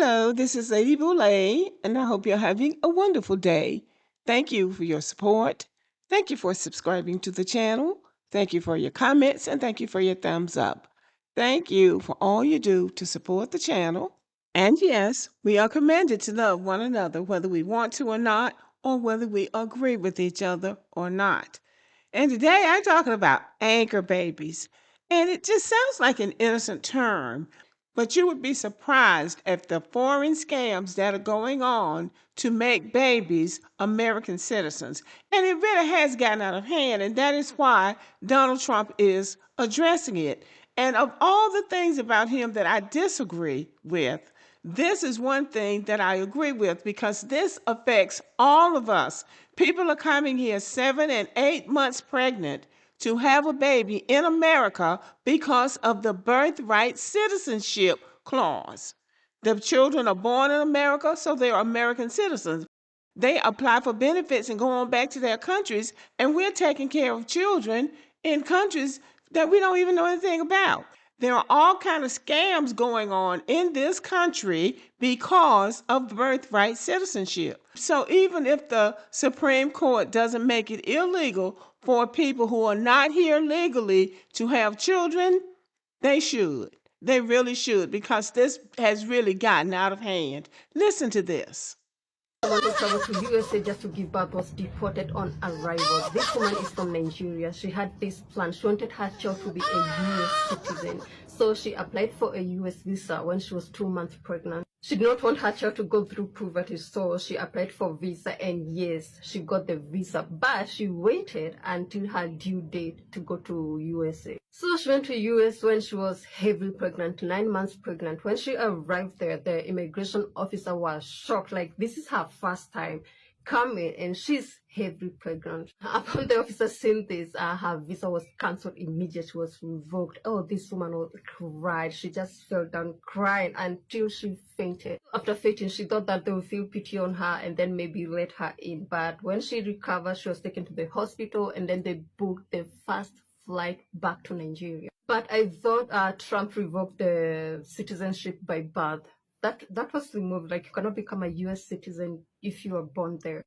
Hello, this is Lady Boulay, and I hope you're having a wonderful day. Thank you for your support. Thank you for subscribing to the channel. Thank you for your comments, and thank you for your thumbs up. Thank you for all you do to support the channel. And yes, we are commanded to love one another, whether we want to or not, or whether we agree with each other or not. And today I'm talking about anchor babies. And it just sounds like an innocent term, but you would be surprised at the foreign scams that are going on to make babies American citizens. And it really has gotten out of hand, and that is why Donald Trump is addressing it. And of all the things about him that I disagree with, this is one thing that I agree with because this affects all of us. People are coming here 7 and 8 months pregnant to have a baby in America because of the birthright citizenship clause. The children are born in America, so they are American citizens. They apply for benefits and go on back to their countries, and we're taking care of children in countries that we don't even know anything about. There are all kind of scams going on in this country because of birthright citizenship. So even if the Supreme Court doesn't make it illegal for people who are not here legally to have children, they should. They really should, because this has really gotten out of hand. Listen to this. Someone who traveled to USA just to give birth was deported on arrival. This woman is from Nigeria. She had this plan. She wanted her child to be a US citizen. So she applied for a US visa when she was 2 months pregnant. She did not want her child to go through puberty, so she applied for visa, and yes, she got the visa, but she waited until her due date to go to USA. So she went to US when she was heavily pregnant, 9 months pregnant. When she arrived there, the immigration officer was shocked, like this is her first time coming and she's heavily pregnant. Upon the officer seeing this, her visa was cancelled immediately, was revoked. Oh, this woman cried. She just fell down crying until she fainted. After fainting, she thought that they would feel pity on her and then maybe let her in. But when she recovered, she was taken to the hospital, and then they booked the first flight back to Nigeria. But I thought Trump revoked the citizenship by birth. That was removed. Like, you cannot become a US citizen if you are born there.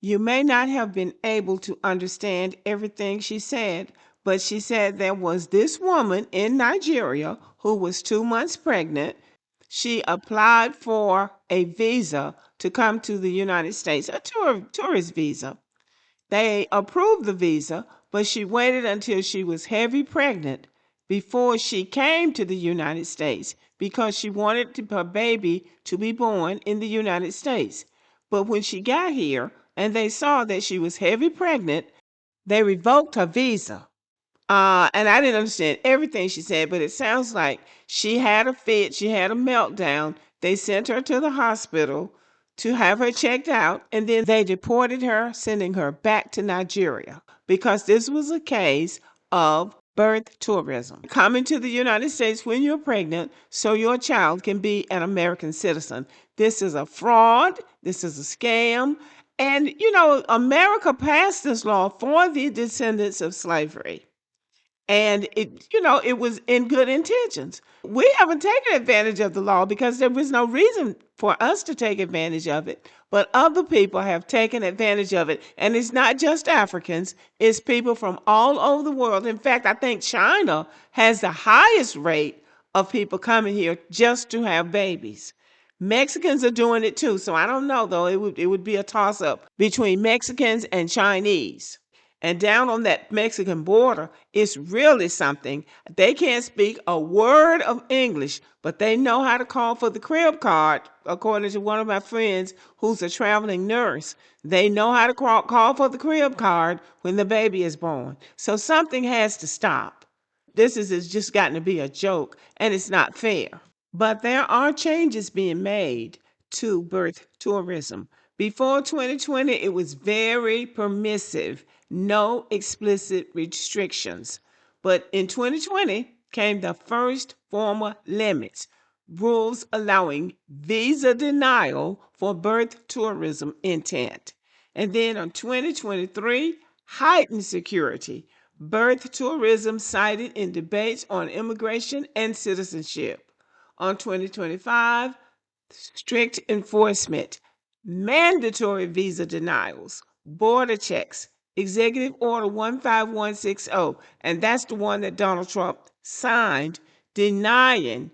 You may not have been able to understand everything she said, but she said there was this woman in Nigeria who was 2 months pregnant. She applied for a visa to come to the United States, a tourist visa. They approved the visa, but she waited until she was heavy pregnant before she came to the United States because she wanted her baby to be born in the United States. But when she got here and they saw that she was heavy pregnant, they revoked her visa. And I didn't understand everything she said, but it sounds like she had a fit, she had a meltdown. They sent her to the hospital to have her checked out, and then they deported her, sending her back to Nigeria because this was a case of birth tourism. Coming to the United States when you're pregnant so your child can be an American citizen. This is a fraud, this is a scam. And, you know, America passed this law for the descendants of slavery. And it was in good intentions. We haven't taken advantage of the law because there was no reason for us to take advantage of it. But other people have taken advantage of it. And it's not just Africans, it's people from all over the world. In fact, I think China has the highest rate of people coming here just to have babies. Mexicans are doing it too. So I don't know, though. It would be a toss-up between Mexicans and Chinese. And down on that Mexican border, it's really something. They can't speak a word of English, but they know how to call for the crib card, according to one of my friends who's a traveling nurse. They know how to call for the crib card when the baby is born. So something has to stop. This is just gotten to be a joke, and it's not fair. But there are changes being made to birth tourism. Before 2020, it was very permissive, no explicit restrictions. But in 2020 came the first formal limits, rules allowing visa denial for birth tourism intent. And then on 2023, heightened security, birth tourism cited in debates on immigration and citizenship. On 2025, strict enforcement, mandatory visa denials, border checks, Executive Order 15160, and that's the one that Donald Trump signed denying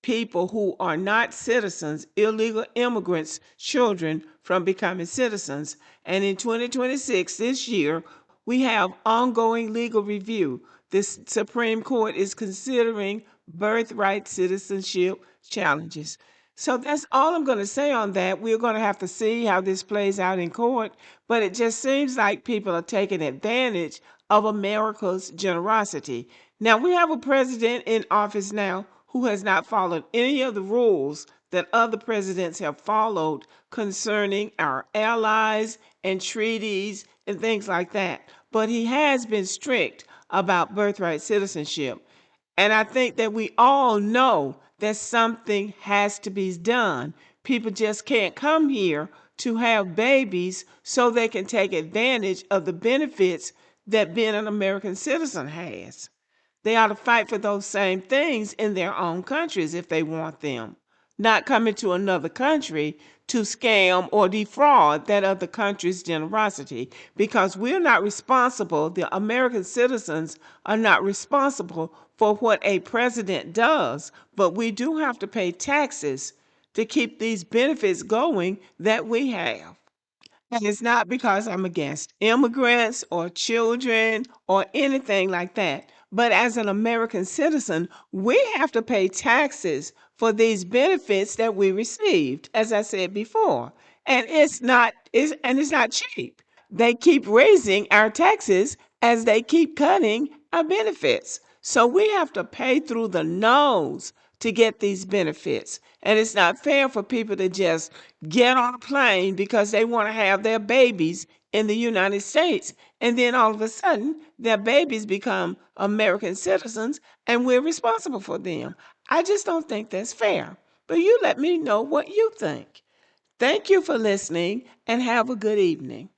people who are not citizens, illegal immigrants, children from becoming citizens. And in 2026, this year, we have ongoing legal review. This Supreme Court is considering birthright citizenship challenges. So that's all I'm going to say on that. We're going to have to see how this plays out in court, but it just seems like people are taking advantage of America's generosity. Now, we have a president in office now who has not followed any of the rules that other presidents have followed concerning our allies and treaties and things like that. But he has been strict about birthright citizenship. And I think that we all know that something has to be done. People just can't come here to have babies so they can take advantage of the benefits that being an American citizen has. They ought to fight for those same things in their own countries if they want them, not coming to another country to scam or defraud that other country's generosity, because we're not responsible, the American citizens are not responsible for what a president does, but we do have to pay taxes to keep these benefits going that we have. And it's not because I'm against immigrants or children or anything like that. But as an American citizen, we have to pay taxes for these benefits that we received, as I said before. And it's not cheap. They keep raising our taxes as they keep cutting our benefits. So we have to pay through the nose to get these benefits. And it's not fair for people to just get on a plane because they want to have their babies in the United States. And then all of a sudden, their babies become American citizens and we're responsible for them. I just don't think that's fair. But you let me know what you think. Thank you for listening and have a good evening.